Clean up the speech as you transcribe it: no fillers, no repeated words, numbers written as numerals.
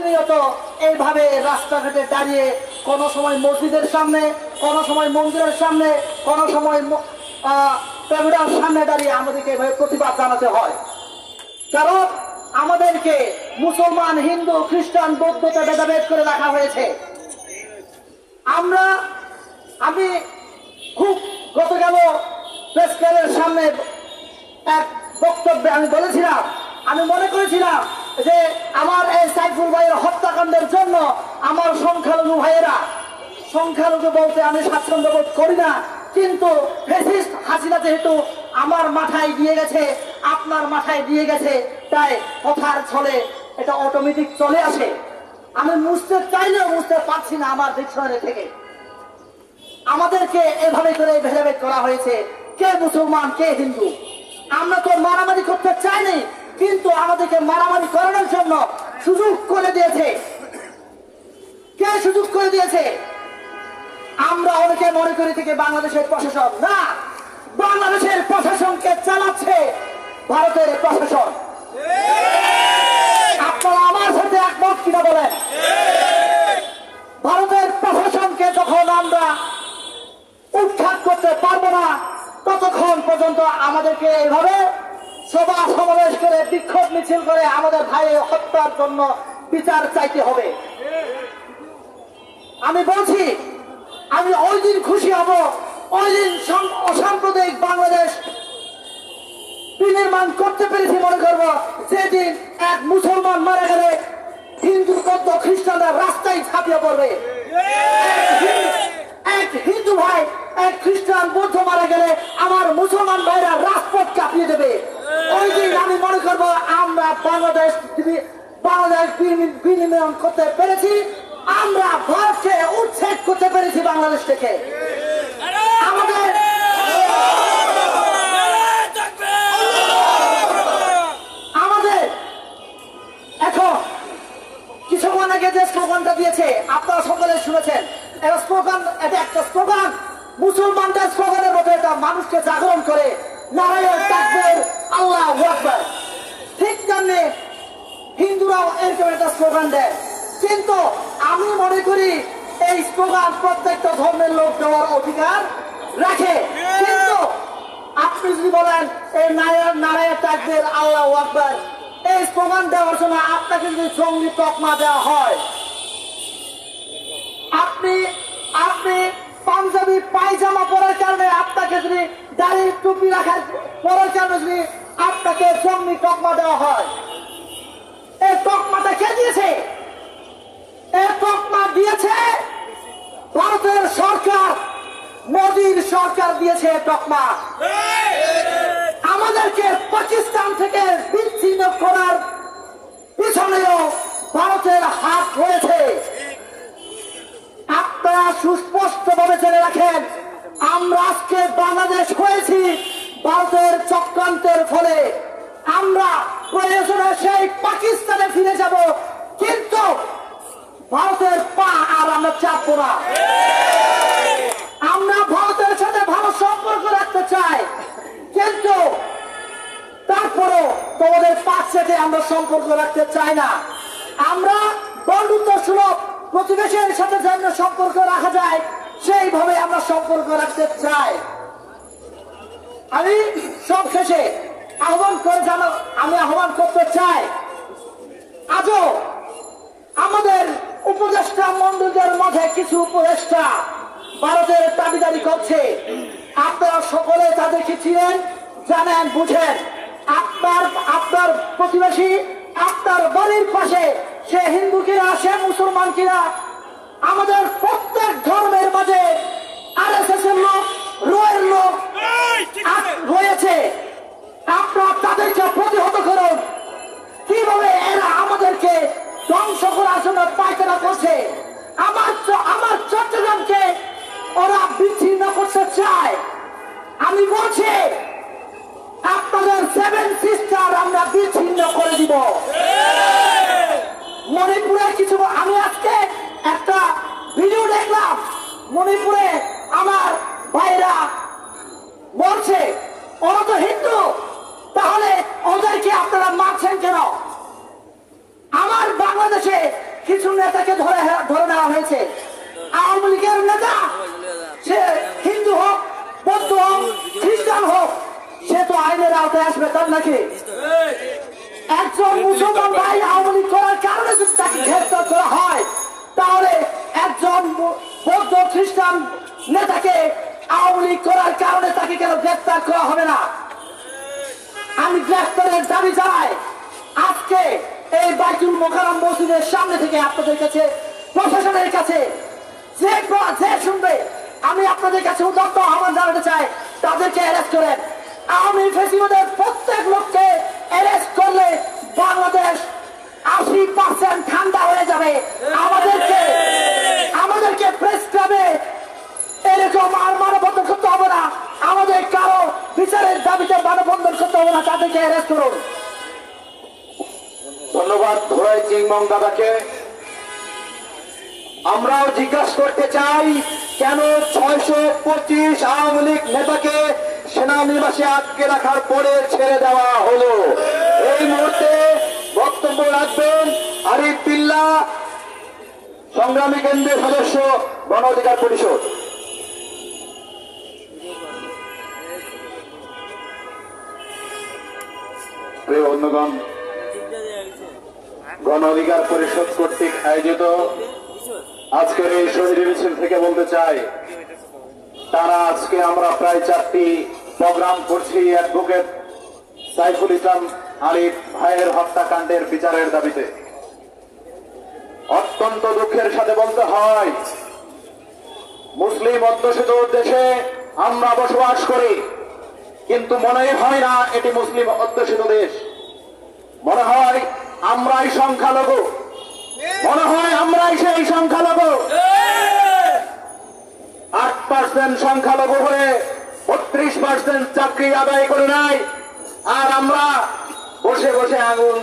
এইভাবে রাস্তাঘাটে দাঁড়িয়ে কোন সময় মসজিদের সামনে, কোন সময় মন্দিরের সামনে, কোন সময় প্যাগোডার সামনে দাঁড়িয়ে আমাদেরকে এভাবে প্রতিবাদ জানাতে হয়। কারণ আমাদেরকে মুসলমান, হিন্দু, খ্রিস্টান, বৌদ্ধতে ভেদাভেদ করে রাখা হয়েছে। আমি খুব গতকাল প্রেস ক্লাবের সামনে এক বক্তব্যে আমি বলেছিলাম, আমি মনে করেছিলাম যে আমার এই সাইফুল ভাইয়ের হত্যাকাণ্ডের জন্য আমার সংখ্যালঘু ভাইয়েরা, সংখ্যালঘু বলতে আমি স্বাচ্ছন্দ্য বোধ করি না, কিন্তু ফ্যাসিস্ট হাসিনা যেহেতু আমার মাথায় দিয়ে গেছে, আপনার মাথায় দিয়ে গেছে, তাই কথার ছলে এটা অটোমেটিক চলে আসে। আমি মুছতে চাইলেও মুছতে পারছি না আমার ডিকশনারি থেকে। আমাদেরকে এভাবে করে ভেদাভেদ করা হয়েছে, কে মুসলমান কে হিন্দু। আমরা তো মারামারি করতে চাইনি, কিন্তু আমাদেরকে মারামারি করানোর জন্য সুযোগ করে দিয়েছে। কে সুযোগ করে দিয়েছে? আমরা অনেকে মনে করি থেকে বাংলাদেশের প্রশাসন। না, বাংলাদেশের প্রশাসনকে চালাচ্ছে ভারতের প্রশাসন। আপনারা আমার সাথে একমত কিনা বলেন? ভারতের প্রশাসনকে যখন আমরা উৎখাত করতে পারবো না, ততক্ষণ পর্যন্ত আমাদেরকে এইভাবে সভা সমাবেশ করে, বিক্ষোভ মিছিল করে আমাদের ভাই হত্যার জন্য বিচার চাইতে হবে। আমি বলছি, আমি ওই দিন খুশি হব, ওই দিন অসাম্প্রদায়িক বাংলাদেশ বিনির্মাণ করতে পেরেছি মনে করবো, যেদিন এক মুসলমান মারা গেলে হিন্দু, বৌদ্ধ, খ্রিস্টানরা রাস্তায় ঝাঁপিয়ে পড়বে। এক হিন্দু ভাই, এক খ্রিস্টান, বৌদ্ধ মারা গেলে আমার মুসলমান ভাইরা রাজপথ কাঁপিয়ে দেবে। ওই দিন আমি মনে করবো আমরা বাংলাদেশ বিনির্মাণ করতে পেরেছি, আমরা ভারতকে উচ্ছেদ করতে পেরেছি বাংলাদেশ থেকে। আমাদের এখন কিছুক্ষণ আগে যে স্লোগানটা দিয়েছে আপনারা সকলে শুনেছেন, এটা স্লোগান, এটা একটা স্লোগান, মুসলমানদের স্লোগানের মধ্যে এটা মানুষকে জাগরণ করে, নারায়ণ তাকবীর আল্লাহু আকবার। ঠিক তেমনি হিন্দুরাও এরকম একটা স্লোগান দেয়, কিন্তু আমি মনে করি এই স্লোগান প্রত্যেকটা ধর্মের লোক দেওয়ার অধিকার রাখে। কিন্তু আপনি যদি বলেন এই নারায়ণ তাকবীর আল্লাহু আকবার, এই স্লোগান দেওয়ার জন্য আপনাকে যদি জঙ্গি তকমা দেওয়া হয়, আপনি পাঞ্জাবি পায়জামা পরার কারণে, আপনাকে যদি দাড়ি টুপি রাখার পরার কারণে যদি আপনাকে জঙ্গি তকমা দেওয়া হয়, এই তকমাটা কে দিয়েছে? এই তকমা দিয়েছে ভারতের সরকার, মোদীর সরকার দিয়েছে তকমা। আমাদেরকে পাকিস্তান থেকে বিচ্ছিন্ন করার পিছনেও ভারতের হাত রয়েছে। আপনারা সুস্পষ্টভাবে জেনে রাখেন, আমরা আজকে বাংলাদেশ হয়েছি ভারতের চক্রান্তের ফলে। আমরা প্রয়োজনে সেই পাকিস্তানে ফিরে যাব, কিন্তু ভারতের পা আর আমরা চাপবো না। আমরা ভারতের সাথে ভালো সম্পর্ক রাখতে চাই, কিন্তু তারপরও তোমাদের পাশ থেকে আমরা সম্পর্ক রাখতে চাই না। আমরা বন্ধুত্ব সুলভ প্রতিবেশীর সাথে যেন সম্পর্ক রাখা যায়, সেইভাবে আমরা সম্পর্ক রাখতে চাই। আমি সব শেষে আহ্বান করতে চাই, আজও আমাদের উপদেষ্টা মন্ডলীদের মধ্যে কিছু উপদেষ্টা ভারতের দাবিদারি করছে। আপনারা সকলে তাদেরকে চিনেন, জানেন, বুঝেন। আপনার প্রতিবেশী, আপনার বাড়ির পাশে, সে হিন্দু কিনা, সে মুসলমান কিনা, আমাদের প্রত্যেক ধর্মের মাঝে আরএসএস এর লোক, রয়ের লোক রয়েছে। আপনারা তাদেরকে প্রতিহত করুন। কিভাবে এরা আমাদেরকে ধ্বংস করার জন্য পায়তারা করছে। আমার চট্টগ্রামকে ওরা বিচ্ছিন্ন করতে চায়। আমি বলছি, আপনাদের 7 সিস্টার আমরা বিচ্ছিন্ন করে দিব। মণিপুরে কিছু, আমি আজকে একটা ভিডিও দেখলাম, মণিপুরে আমার ভাইরা বলছে ওরা তো হিন্দু, তাহলে ওদেরকে আপনারা মারছেন কেন? আমার বাংলাদেশে কিছু নেতাকে ধরে নেওয়া হয়েছে। আওয়ামী লীগের নেতা, সে হিন্দু হোক, বৌদ্ধ হোক, খ্রিস্টান হোক, সে তো আইনের আওতায় আসবে, তার নাকি? একজন মুসলমান ভাই আওয়ামী লীগ করার কারণে যদি তাকে গ্রেফতার করা হয়, তাহলে একজন বৌদ্ধ খ্রিস্টান নেতাকে আওয়ামী লীগ করার কারণে তাকে কেন গ্রেফতার করা হবে না? আমি গ্রেফতারের দাবি জানাই। আজকে এই বাইতুল মোকাররম মসজিদের সামনে থেকে আপনাদের কাছে, প্রশাসনের কাছে যে শুনবে, আমি আপনাদের কাছে উদাত্ত আহ্বান জানাতে চাই, তাদেরকে অ্যারেস্ট করেন। আওয়ামী ফ্যাসিবাদের প্রত্যেক লোককে অ্যারেস্ট করলে বাংলাদেশ 80% ঠান্ডা হয়ে যাবে। আমাদেরকে প্রেস ক্লাবে এরকম আর মানববন্ধন করতে হবে না। আমাদের কারো বিচারের দাবিতে মানববন্ধন করতে হবে না, তাদেরকে অ্যারেস্ট করুন। ধন্যবাদ ধরাই চিংমং দাদাকে। আমরাও জিজ্ঞাসা করতে চাই, কেন 625 আওয়ামী লীগ নেতাকে সেনানিবাসে আটকে রাখার পরে ছেড়ে দেওয়া হলো? এই মুহূর্তে বক্তব্য রাখবেন আরিফ বিল্লাহ, সংগ্রামী কেন্দ্রের সদস্য, গণ অধিকার পরিষদ। প্রিয় বন্ধুগণ, গণ অধিকার পরিষদ কর্তৃক আয়োজিত আজকের এই শহীদ মিছিল থেকে বলতে চাই, তারা আজকে আমরা প্রায় 4টি প্রোগ্রাম করছি অ্যাডভোকেট সাইফুল ইসলাম আরিফ ভাইয়ের হত্যাকাণ্ডের বিচারের দাবিতে। অত্যন্ত দুঃখের সাথে বলতে হয়, মুসলিম অধ্যুষিত দেশে আমরা বসবাস করি, কিন্তু মনে হয় না এটি মুসলিম অধ্যুষিত দেশ। মনে হয় আমরাই সংখ্যালঘু, মনে হয় আমরাই সেই সংখ্যালঘু। 8% সংখ্যালঘু হয়ে 32% চাকরি আদায় করে নাই, আর আমরা বসে বসে আঙুল